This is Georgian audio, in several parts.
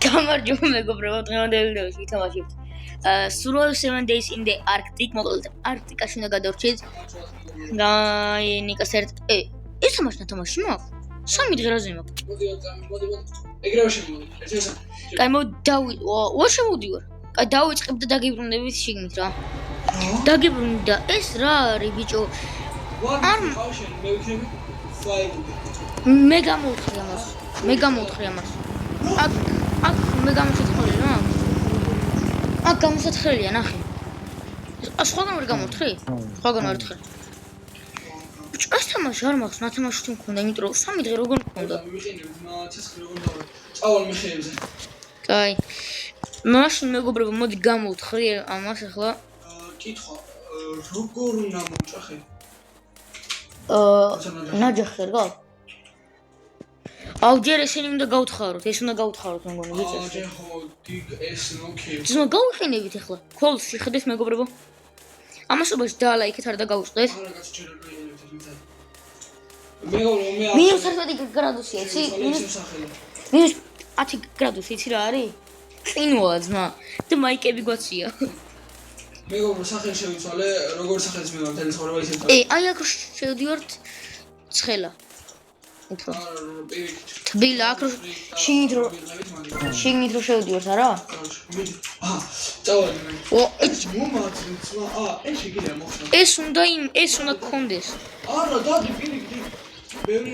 გამარჯობა მეგობრებო, დღევანდელ ვიდეოში ვითამაშებთ Survival 7 Days in the Arctic. მოკლედ არქტიკაში უნდა გადავრჩით. ნიკას ერთ ეს თამაში მაქვს. 3 დღე რაზე მაქვს. მოდი. ეგრევე შემოდი. კაი, შემოდივარ. კაი, დავიწყებ და დაგიბრუნდებით შიგნით რა. დაგიბრუნდი და ეს რა არის ბიჭო? მე გამოვთხრი ამას. აქ მე გამოსათხრელი რა. აქ გამოსათხრელია, ნახე. სხვაგან ვერ გამოვთხრი? სხვაგან ვერ თხრი. ეს თამაში არ მაქვს, ნათამაში თუ მქონდა, იმიტომ რომ 3 დღე როგორ მქონდა. ვიყინებ, ცეცხლი როგორ დავა. წავალ მეხეებზე. კაი. მაშინ მეგობრებო, მოდი გამოვთხრი ამას ახლა. კითხვა, როგორ უნდა მომჭახე? ნაჯახი რა. აუ ჯერ ესენი უნდა გავთხაროთ, ეს უნდა გავთხაროთ მეგონი ვიცი. ჯერ ხო დიდ ეს ნოკი. ძმა გავიხინებით ახლა. ქოლს შეხედეთ მეგობრებო. ამასობაში დალაიქეთ არ და გავუწყდეთ. არა გასჭირდა გაიგეთ თუმცა. მეგობრო მე მინუს 11 გრადუსი იცი? მინუს 10 გრადუსი იცი რა არის? ყინულა ძმა. და მაიკები გვაცია. მეგობრო სახელი შევიცვალე, როგორ სახელს მე ვარ თელი ცხოვრება ისე. აი აქ შევდივართ ცხელა. უფრო. თბილა აქ შიგნით რო შევდივართ არა? წავალი. ეს მომაწყდა. ეს შეგიძლია მოხდა. ეს უნდა გქონდეს. არა, დადი პირიქით. ბევრი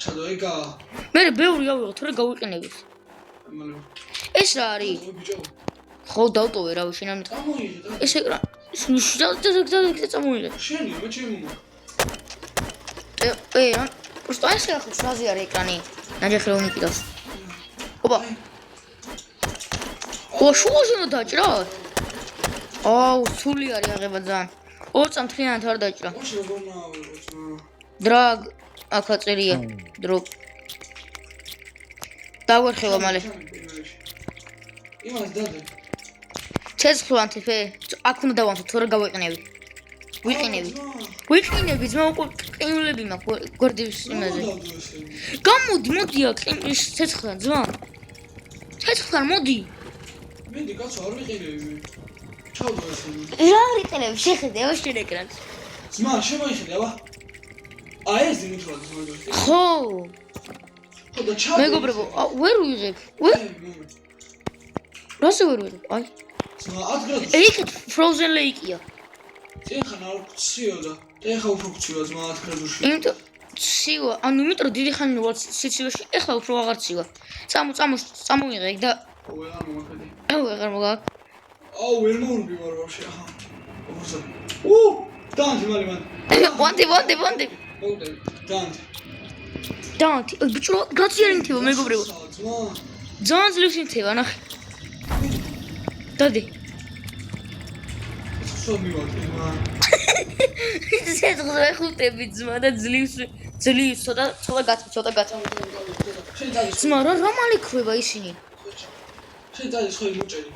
ჩადო ეგა. მე ბევრი ავიღოთ, რა გავიყენებით. ეს რა არის? ხო დავტოვე რა შენ ამით. წამოიღე. ეს ეკრანი. ეს და წამოიღე. შენი, მე ჩემი მო. Просто ეს ახლა საზე არის ეკრანი. ნაჯახი რომ მიყიდავს. ოპა. შუაზე დაჭრა? აუ, სული არის აღება ძალიან. 2 წამთლიანად არ დაჭრა. დრაგ ახლა წერია. დროპ. დავერხევა მალე. იმას დადე. ცეცხლვანთიფე. აქ უნდა დავანთო, თორე გავიყენები. ვიყინები, ძმა უკვე ყინულები მაქვს გვერდის იმაზე. მოდი აქ ცეცხლთან ძმა. ცეცხლთან მოდი. მინდი კაცო არ ვიყინები. ჩავდო ესე. რა ვიყინები, შეხედე აბა შენ ეკრანს. ძმა, შემოიხედე აბა. ეს იმითრად ძმა. ხო. ხო და ჩავდო. მეგობრებო, ვერ ვიღებ. რასე ვერ ვიღებ? აი. ძმა, 10 გრადუსი. ეგეთ Frozen Lake-ია. წინხან არ გციოდა. და ეხა უფრო გცივა ძმა 10 გრადუსში. იმიტომ ცივა, იმიტომ დიდი ხანი ვარ სიცივეში, ეხლა უფრო აღარ ცივა. წამოიღე და ვეღარ მომახედე. ვეღარ მოგაკ. ვერ მოვიდივარ ვაფშე. აჰა. ოფსა. დანტი მალე. ვანდი. მოვიდე. დანტი. ბიჭო, გაციერინთება მეგობრებო. ძალიან ძლივს ინთება, ნახე. დადი. სომივატი მა. ცეცხლზე ხუტები ძმა და ძლივს ცოტა გაცა. ძმა რა მალიქრება ისინი? შენ დაიწყე ხო იმუჭერი.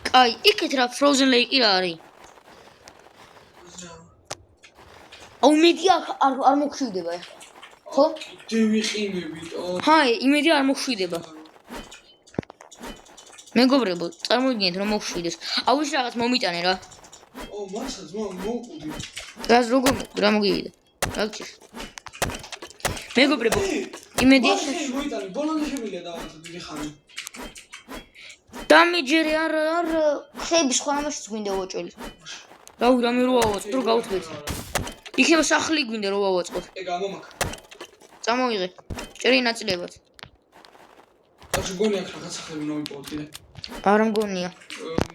კაი, იქეთ რა Frozen Lake რა არის? აუ მედი არ მოგშვიდება ახლა. ხო? დე ვიყინებით. ჰაი, იმედი არ მოგშვიდება. მეგობრებო, წარმოგიდგენთ რომ მოგშვიდეს. აუ ის რაღაც მომიტანე რა. მაცა ძმა მოვყუდი. როგორ რა მოგივიდა? რაკჭი. მეგობრებო, იმედია მოიტანე, ბოლომდე შემიძლია დავანთო დიდი ხანი. დამიჯერე არ ხეების სხვა ამაშიც გვინდა ვაჭველი. რავი, რამე რო ავაწყოთ, რო გავთქვით. იქნება სახლი გვინდა რო ავაწყოთ. ეგა მომაკ. წამოიღე. ჭერი ნაწილებად. ახლა გონი აქ რაღაც სახლები ნომიპოვოთ კიდე. არ მგონია.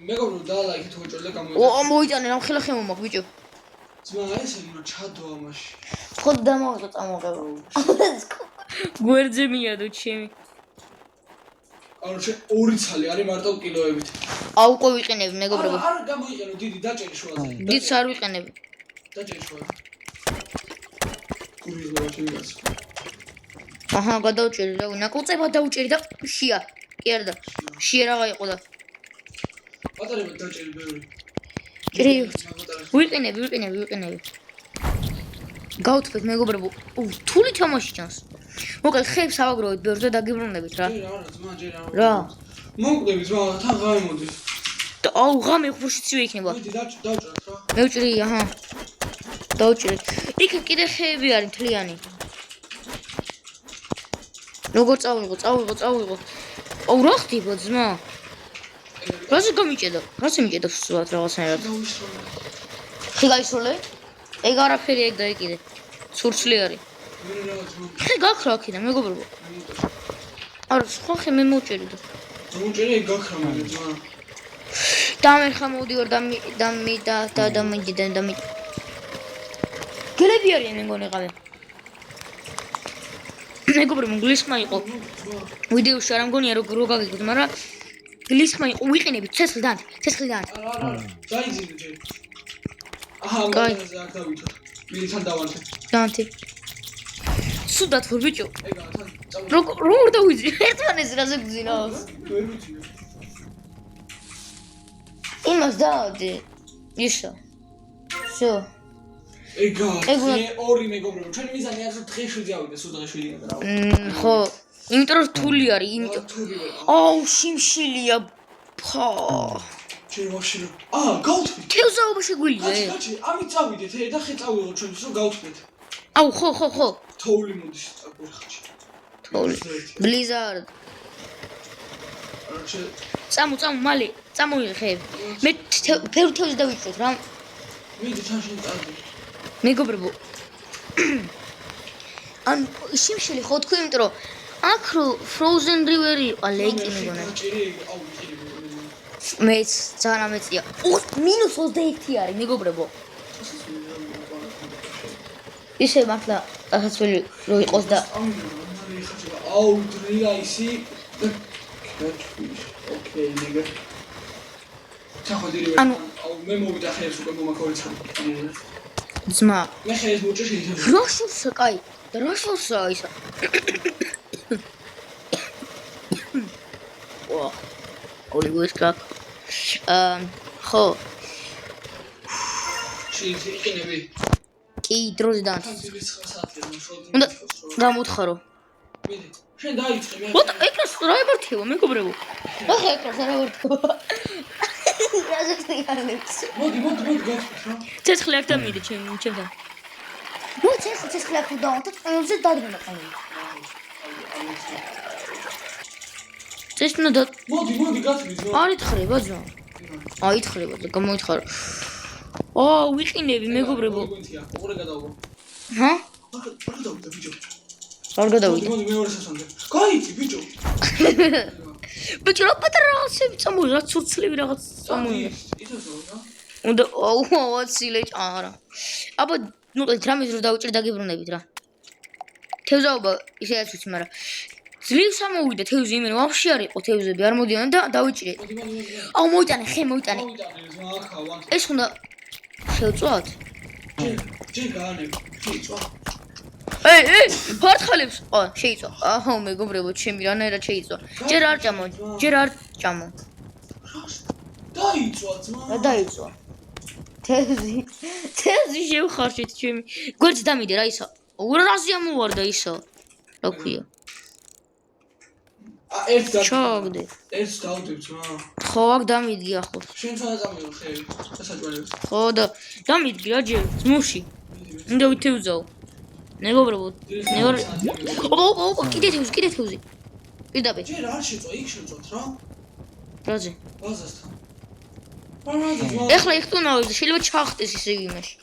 მეგობრო დალაიქეთ უჭერ და გამოიწე. მოიტანე რა ხელახე მომაკ ბიჭო. ძმა ეს უნდა ჩადო ამაში. ხო დამოვიდა წამოღება. გვერდზე მიადო ჩემი. კაროჩე 2 ცალი არის მარტო კილოებით. აუ უკვე ვიყენები მეგობრებო. არ გამოიყენო დიდი დაჭერი შუაზე. დიდს არ ვიყენები. დაჭერი შუაზე. გურიზლა ჩემს. აჰა, გადავჭერი რა, ნაკუწება დავჭერი და შია. კი არა და შია რაღა იყო და. პატარება დაჭერი ბევრი. ვიყენები. გავთქვით მეგობრებო. თული თამაში ჩანს. მოკლედ ხეებს ავაგროვეთ ბევრს და დაგიბრუნებით რა. ჯერ არა ძმა, ჯერ არა. რა? მოკლები ძმა, თან გამემოდი. აუ ღამე ხუშიცივე იქნება. მოდი დაჭრათ რა. მევჭრი, აჰა. დავჭრით. იქ კიდე ხეები არის მთლიანი. როგორ წავიღო. აუ რა ხდება ძმა? რაზე გამიჭედა? რაზე მიჭედა სულად რაღაცნაირად? ხე გაისროლე? ეგ არაფერი ეგ დაიკიდე. სურცლი არის. ხე გაქრა აქედან მეგობრებო. არა, სხვა ხე მე მოვჭერიდო. მოჭერე ეგ გაქრა მე ძმა. დამერხა მოვდივარ დამი. გელები არიან მეგონი ყავე. მეგობრებო, გლისმა იყო. ვიდეოში არ ამგონია რო გაგიგოთ, მაგრამ გლისმა იყო ვიყენებით ცეცხლიდან. არა. დაიძინე ჯერ. აჰა, მაგაზე აქ დავითოთ. მითან დავანთე. დანთი. სუდათ ვარ ბიჭო. ეგა თან წავ. როგორ დავიძინე? ერთმანეს რაზე გძინავს? ვერ ვიცი. იმას დავდი. ისო. შო. ეგა ორი მეგობრებო, ჩვენი მიზანი არის რომ დღეში დავიდე, სულ დღეში ვიდე. ხო. იმიტომ რომ რთული არის, იმიტომ. აუ, შიმშილია. ფა. ჯერ ვაში რომ გავთვით. თევზაობა შეგვიძლია. კაცი, ამით წავიდეთ და ხე წავიღოთ ჩვენს რომ გავთვით. აუ, ხო. თოვლი მოდის წაკურხში. თოვლი. ბლიზარდ. არჩე. წამო, მალე, წამოიღე ხეები. მე ფერუ თევზი დავიჭროთ რა. მიდი ჩაშენ წავიდე. მეგობრებო. ან შიმშილი ხო თქვი, იმიტომ რომ აქ რო Frozen River იყო ლეიკი მეგონა. მეც ძალიან ამეწია. -21 არის მეგობრებო. ისე მართლა დასაცველი რო იყოს და აუ დრია ისი. ოკეი ნიგა. ჩახოდირი. აუ მე მოვიდა ხეებს უკვე მომაქორიცა. ძმა. მე ხეებს მოჭერ შეიძლება. რაშულსა, კაი. რაშულსა ისა. ვა. ოლივესკაკ. ხო. შეიძლება. კი, დროზე და. უნდა გამოთხარო. მიდი. შენ დაიწყე მე. ვატა, ეკრანს რა ებართება, მეგობრებო? ახლა ეკრანს რა ებართება? რაზე ხდიანებს? მოდი გავთქვით რა. ცეცხლი აქ დამიდე ჩემთან. ნუ ცეცხლი აქ დავანთო, ყველაზე დადგმნა ყავი. ცეცხლი და მოდი გავთქვით რა. არითხრება ძმა. აითხრება და გამოითხარო. ვიყინები მეგობრებო. უყურე გადავგო. ჰა? არ გადავიდა ბიჭო. არ გადავიდა. მოდი მეორე სასამდე. გაიწი ბიჭო. ბიჭო რა პატარა რაღაცები წამოიღე, რა ცურცლები რაღაც წამოიღე. ისევ რა. უნდა ვაცილე არა. აბა ნუ დრამის რო დავჭერ დაგიბრუნებით რა. თევზაობა ისედაც ვიცი, მაგრამ ძლივს ამოვიდა თევზი, იმენ ვაფშე არ იყო თევზები, არ მოდიან და დავიჭრე. აუ მოიტანე, ხე მოიტანე. ეს უნდა შევწვათ? ჯერ გაანებ, შეიწვა. ფართხალებს, შეიწვა. აჰა, მეგობრებო, ჩემი რანაირად შეიწვა. ჯერ არ ჭამო. დაიწვა ძმა. რა დაიწვა? თევზი შევხარშეთ ჩემი. გვერდს დამიდე რა ისა. რაზე ამოვარდა ისა. რა ქვია? ჩოგდე. ეს დავდებ ძმა. ხო, აქ დამიდგი ახლა. შენ თვითონ წამოიღე ხეები, დასაჭვალებს. ხო და დამიდგი რა ჯერ ძმოში. უნდა ვითევზაო. მეგობრებო, ოპა, კიდე თევზი. პირდაპირ. ჯერ არ შეწვა, იქ შეწვათ რა. რაზე? ბაზასთან. ეხლა იხტუნავებს, შეიძლება ჩახტეს ისე იმაში.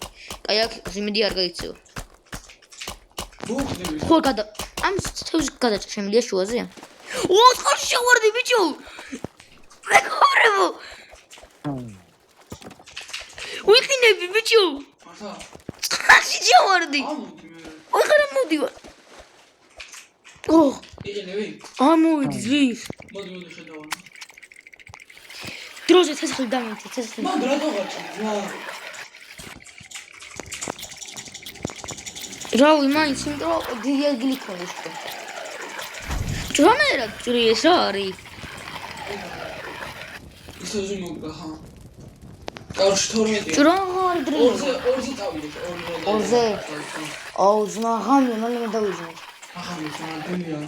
კაი, აქ ზიმედი არ გაიქცევა. ხო, ამ თევზი გადაჭრა შემიძლია შუაზე? ოთხ შევარდი ბიჭო. მეგობრებო. ვიყინები ბიჭო. მართლა? წყალში შევარდი. ოღონდ მოდივარ. იყინები? ამოვიდი ძლივ. მოდი ხედავ. დროზე ცეცხლი დამიჭრე, ცეცხლი. მან რატო გაჭრე? რავი, მაინც იმიტომ რომ დიდი ადგილი ქონდეს ხო. ჯვანერად ჭრიეს რა არის? ისე ზუმობდა ხა. კარში 12. ჭრაღარ დრიეს. ორზე წავიდეთ, ორზე. აუ, ზმა ღამე, მალე მე დავიძინე. ახლა მეთანადია.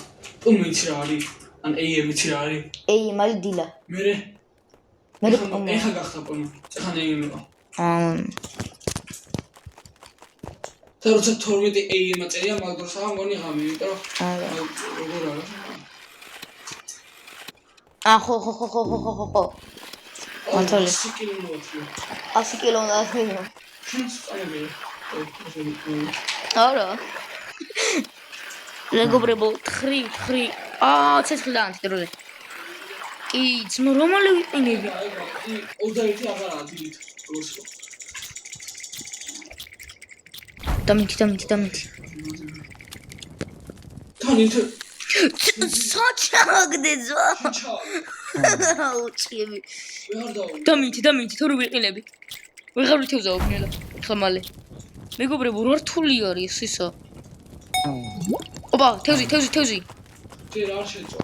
თუ მეცი რა არის? ან AM-იც რა არის? AM-ალი დილა. მერე ეხა გახდა პონო. ეხა AM-ია. და როცა 12 AM-ა წერია, მაგ დროს აღარ მგონი ღამე, იმიტომ რომ როგორ არის? ხო. მართალია. 100 კილომეტრი. 100 კილომეტრი. შენს წამებია. არა. მეგობრებო, თხრი. ცეცხლიდან თითროზე. კი, ძმო, რომალი ვიყინები? 21 აღარაა დილით. დამითი. თანით საჩაგდე ძმა. უჩიები. დამითი, თორე ვიყინები. ვეღარ ვითევზაო ნელა. ხა მალე. მეგობრებო, რა რთული არის ისა? ოპა, თევზი. ჯერ არ შეწვა.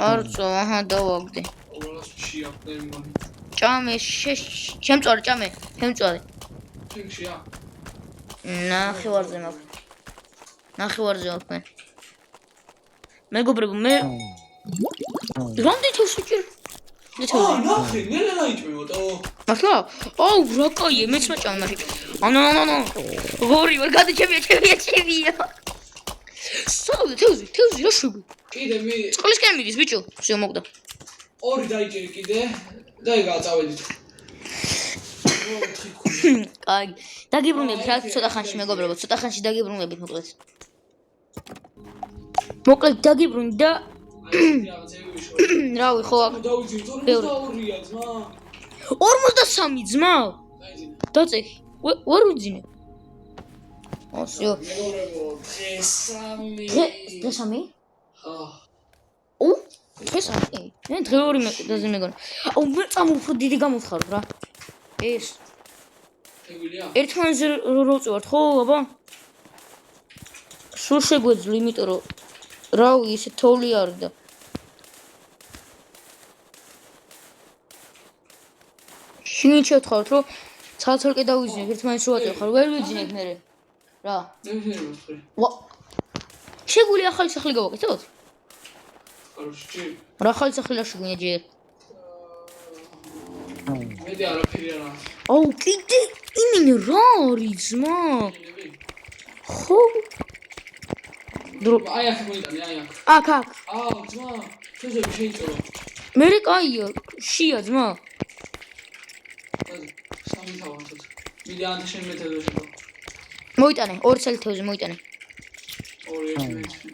არწო, აჰა, დავაგდე. ყველას შეაფდე მგონი. ჭამე, შემწვარე. თინგშია. ნახევარზე მაქვს მე. მეგობრებო, მე რამდენი თევზი ჭირ? ნახე, ნელა დაიჭმევოდა. მართლა? აუ, რა კაია, მეც მოჭამე მაშინ. ანუ. ღორი ვერ გადაჭებია. სულ თევზი, რა შვები? კიდე მე სკოლისკენ მიდის ბიჭო, всё მოგდა. 2 დაიჭერე კიდე და ეგ აწავედით. კაი, დაგიბრუნებით რა ცოტა ხანში მეგობრებო, დაგიბრუნებით მოკლედ. დაგიბრუნდი და რავი ხო აქ დავიძინე 42-ია ძმა. 53 ძმა. დაწეხი. ვერ უძინე. ოსიო. მეგობრებო, დღესამი. დღესამი? მე დღე ორი მეყიდაზე მეგონა. აუ მე წამოვხო დიდი გამოცხარო რა. ეს. თეგვილია? ერთმანეთზე როწევართ ხო, აბა? სულ შეგვეძლო, იმიტომ რომ რავი, ისე თოვლი არის და. შინ შევთხოვთ რომ ცალ-ცალკე დავიზინებ, ერთმანეთს რო აწევ ხარ, ვერ ვიძინებ მე. რა? ვა. შეგვიძლია ახალი სახლი გავაკეთოთ? კაროჩი. რა ახალი სახლი რა შეგვიძლია ჯერ? მე არაფერი არა. აუ, კიდე იმინე რა არის ძმა? ხო? აი აქ მოიტანე, აი აქ. აქ. ძმა, თევზები შეიწორო. მე კაია, შია ძმა. სამი თავათოთ. მიდე ანთა შენ მე თევზი შევა. მოიტანე, 2 წელი თევზი მოიტანე. 2 მეტრი.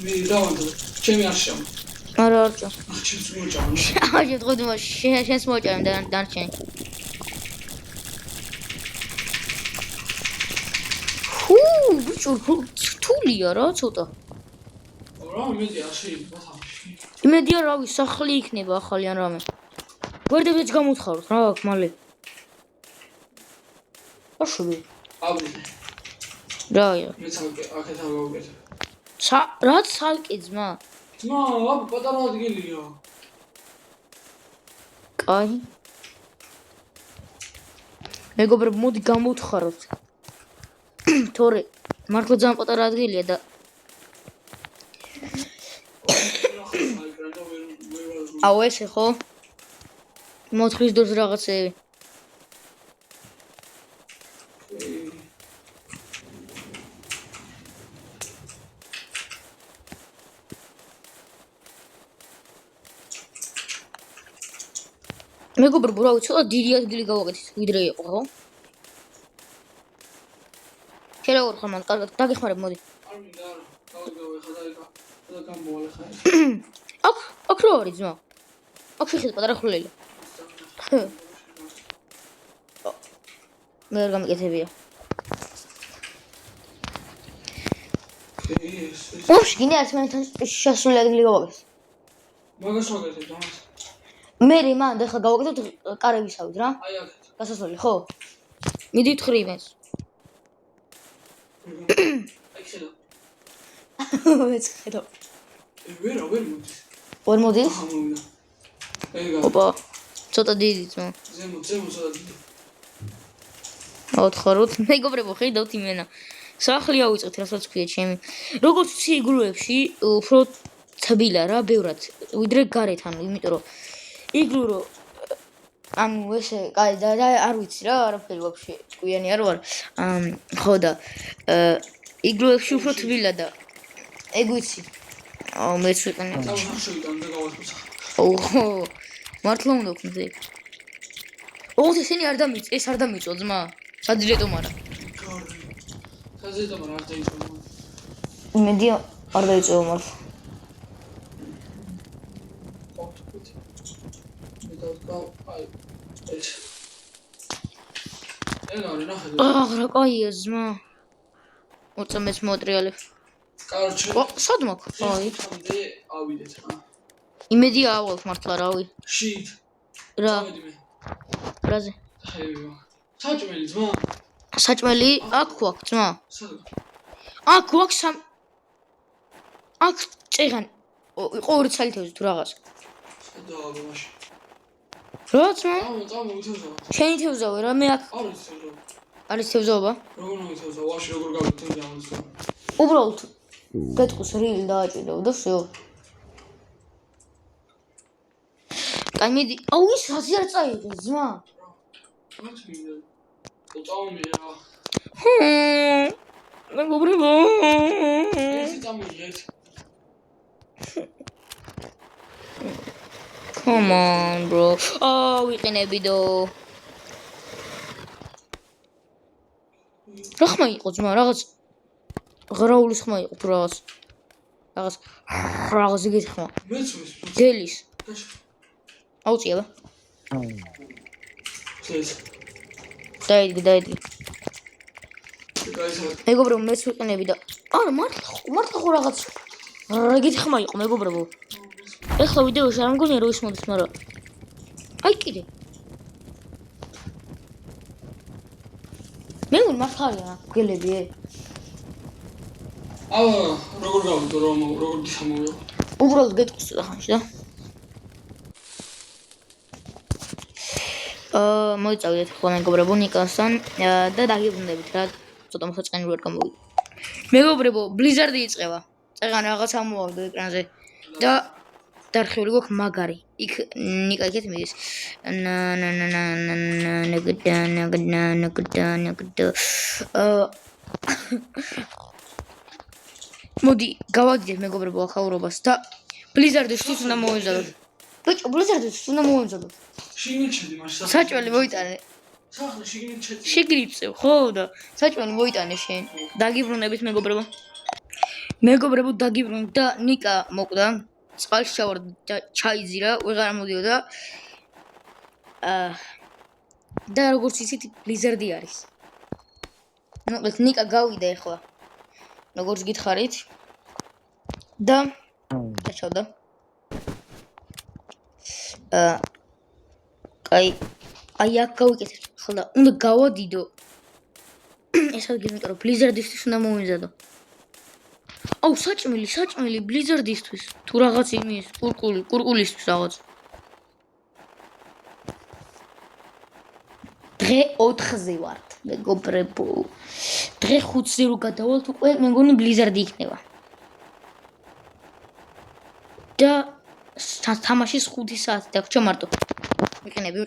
მე დავანთო, ჩემი არ შევა. არა არჭო. ჩემს მოჭამე. შევთხოვდი შენს მოჭამე და დარჩენი. ბიჭო, რთულია რა ცოტა. რა იმედი არ შეიძლება სახში. იმედია რავი, სახლი იქნება ახალი ან რამე. გვერდებიც გამოცხაროთ რა აქ მალე. აშოვე. ავიდე. რაია. მე ცალკე აქეთ ავგავუკეთე. რაც ცალკე ძმა? ძმა, აბა პატარა ადგილია. კაი. მეგობრებო, მოდი გამოვთხაროთ. თორე მართლა ძალიან პატარა ადგილია და აუ ესე ხო? მოთხრის დროს რაღაცეები. მეგობრებო, რავი, ცოტა დიდი ადგილი გავაკეთეთ, ვიდრე იყო, ხო? შევარ ხომ მან კარგად დაგეხმარებ მოდი. არ მინდა არა. გავიგავ ეხა და გამოვალე ხა. აქ რა არის ძმა? აქ შეხედე პატარა ხულელი. მე არ გამიკეთებია. უშ გინდა ეს მან შესული ადგილი გავაკეთე. მაგას ვაკეთებ და მე მან და ხა გავაკეთოთ კარებისავით რა? აი აქ. გასასვლელი ხო? მიდი ვთხრი იმას. აი შედა. მეც ხედავ. ვერ მოდის. ვერ მოდის? ეგა. ოპა. ცოტა დიდი ძმა. ზემო ცოტა დიდი. ავთხაროთ. მეგობრებო, ხედავთ იმენა. სახლი ავიწყეთ, რასაც ქვია ჩემი. როგორც ვიცი, იგლუებში უფრო თბილა რა, ბევრად. ვიდრე გარეთ, ანუ იმიტომ რომ იგლურო ანუ ესე, კაი და არ ვიცი რა, არაფერი ვაფშე ჭკვიანი არ ვარ. ხო და იგლუებში უფრო თბილა და ეგ ვიცი. მეც ვიყენებ. შევიტანე და გავასწრებ. ოღო, მართლა უნდა ვქნათ ეგ. ოღონდ ესენი არ დამიწ, ეს არ დამიწვა ძმა. საძირეტო მარა. საძირეტო მარა არ დაიწვა. იმედი არ დაიწვა მართლა. აი ეს ელარი ნახე რა კაია ძმა. მოწამეს მოატრიალებ. კარჩე სად მაქვს? აი. თამდე ავიდეთ რა. იმედი ავალ მართლა რავი. შით. რა. ავიდი მე. რაზე? საჭმელი ძმა. საჭმელი აქ გვაქვს ძმა. აქ გვაქვს აქ წეგან იყო 2 ცალი თევზი თუ რაღაც. დააბა მაშინ. რა ძმა? წამო ვითევზა. შენი თევზავე რა მე აქ არის თევზა. არის თევზაობა? როგორ ვითევზა? ვაში როგორ გავიტევი ამას. უბრალოდ გეტყვის რილი დააჭირდა და всё. კაი მიდი. აუ ის რაზე არ წაიღე ძმა? რაც მინდა. წამომი რა. მეგობრებო. ეს წამოიღეთ. Come on, bro. ვიყენებიდო. რა ხმა იყო ძმა, რაღაც ღრაულის ხმა იყო თუ რაღაც. რაღაც იგივე ხმა. მეც ვეს. გელის. აუწიება. ეს. დაიდგე. მეგობრებო, მეც ვიყენები და არა მართლა ხო რაღაც რაგით ხმა იყო მეგობრებო. ეხლა ვიდეოში არ მგონია რომ ის მოდის, მაგრამ აი კიდე. მე მგონი მართალია გელები. როგორ გავიდო რომ როგორ დისამოვიო? უბრალოდ გეტყვის ახანში და მოიწავდეთ ხოლმე მეგობრებო ნიკასთან და დაგიბრუნდებით რა ცოტა მოსაწყენი ვერ გამოვიდა. მეგობრებო, ბლიზარდი იწყება. წეგან რაღაცა მოვავდო ეკრანზე და დარხეული გვაქვს მაგარი. იქ ნიკა იქეთ მიდის. ნაგდა. მოდი, გავაგდეთ მეგობრებო ახალობას და ბლიზარდისთვის უნდა მოვიზარდოთ. ბიჭო, ბლიზარდისთვის უნდა მოვიზარდოთ. შიგნიჩედი მაშინ. საჭმელი მოიტანე. სახლი შიგნიჩედი. შიგრიწევ, ხო და საჭმელი მოიტანე შენ. დაგიბრუნებით მეგობრებო. მეგობრებო, დაგიბრუნდით და ნიკა მოკვდა. წყალში ჩავარდა და ჩაიძირა, ვეღარ ამოდიოდა. და როგორც იცით, ბლიზარდი არის. მოკლედ ნიკა გავიდა ახლა. როგორც გითხარით. და ჩავდა. აი აქ გავიკეთეთ. ხოლმე უნდა გავადიდო. ეს ადგილი იმიტომ რომ ბლიზარდისთვის უნდა მოვიზადო. აუ საჭმელი ბლიზარდისთვის თუ რაღაც იმის კურკულისთვის რაღაც. დღე 4-ზე ვართ მეგობრებო. დღე 5-ზე რო გადავალთ უკვე მე მგონი ბლიზარდი იქნება. და თამაშის 5 საათი დაგვრჩა მარტო. ვიყენები.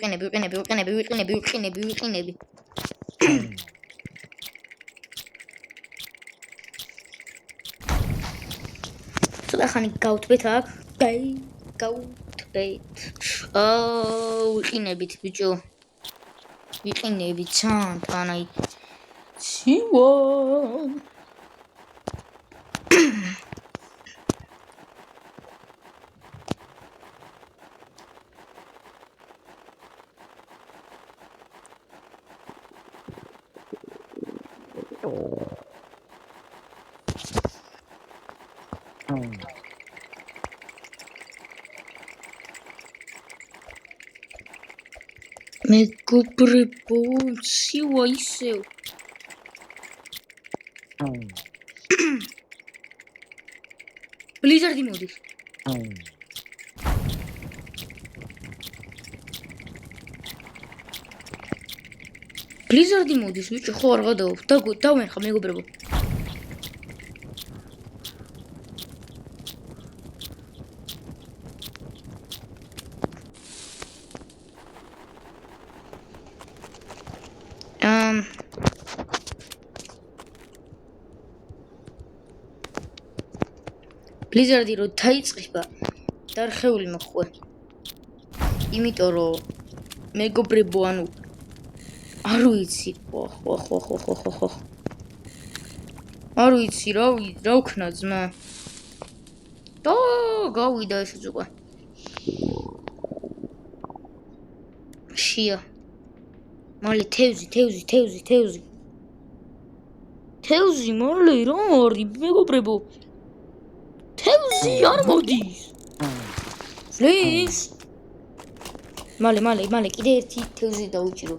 ცოტა ხანი გავთბეთ აქ. გავთბეთ. ვიყინებით ბიჭო. ვიყინებით თან აი. ცივა. მეგობრებო, ცივა ისევ. ბლიზარდი მოდის. ბლიზარდი მოდის, ბიჭო, ხო არ გადავალ. დავენხა მეგობრებო. ბლიზარდი რო დაიწყება, დარხეული მოხვე. იმიტომ რომ მეგობრებო, ანუ არ ვიცი, ხო. არ ვიცი, რა ვქნა ძმა. და გავიდა ესეც უკვე. შია. მალე თევზი. თევზი მალე რა არის, მეგობრებო? თევზი არ მოდის. Please. მალე კიდე ერთი თევზი დაუჭირო.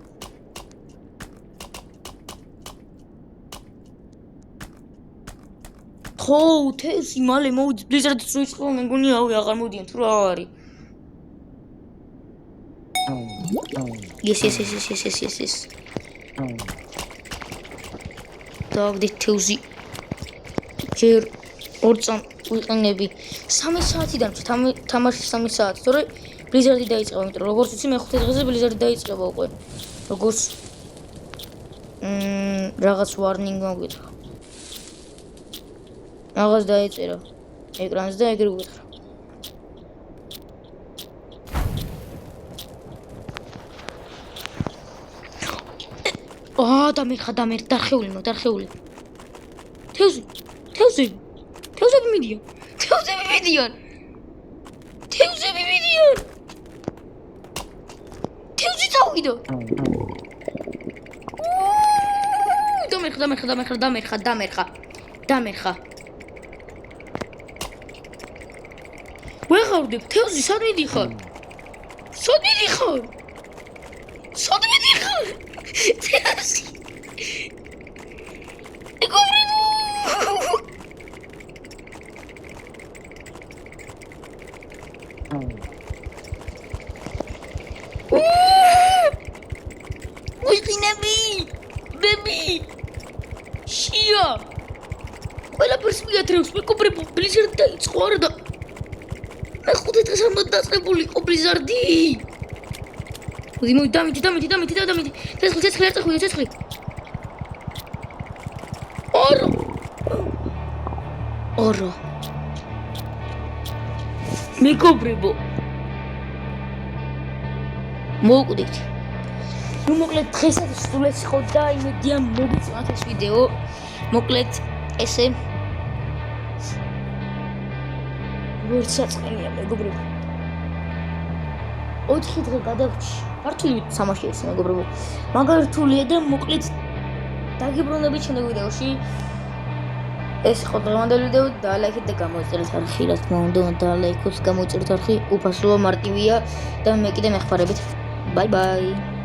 ხო, თევზი მალე მოდის. ბლიზარდიც რო იწყება, მე მგონი აღარ მოდიან თუ რა არის. Yes. დავდით თევზი. ჯერ ორ წამ ვიყენები 3 საათი დამჭირდა თამაში 3 საათი, თორე ბლიზარდი დაიწყება, იმიტომ რომ როგორც ვიცი მე 5 დღეზე ბლიზარდი დაიწყება უკვე. როგორც რაღაც warning მოგვითხრა. რაღაც დაეწერა ეკრანზე და ეგრე გვითხრა. დამერხა, დარხეული. თევზები მიდიან. თევზი წავიდა. დამერხა. ვეღარდებ, თევზი სად მიდიხარ? თევზი. მეგობრებო. ვიყინები, ბები. შია. ყველაფერს მიათრევს, მეგობრებო, ბლიზარდი დაიწყო არა და მე 5 დღეს არ დაწყებული იყო ბლიზარდი. მოდი, დამიდი. ცეცხლი. ორო. მეგობრებო. მოვკვდით. ნუ მოკლედ დღესაც სულაც ხო და იმედია მოგიწევთ ეს ვიდეო. მოკლედ ესე ვერც საწყენია მეგობრებო. 4 დღე გადავრჩი. მართალი სამაში ეს მეგობრებო. მაგარ რთულია და მოკლედ დაგიბრუნდებით შემდეგ ვიდეოში. ეს იყო დღევანდელი ვიდეო, დალაიქეთ და გამოიწერეთ არხი, რა თქმა უნდა, დალაიქოთ, გამოიწერეთ არხი, უფასოა, მარტივია და მე კიდე მეხმარებით. Bye bye.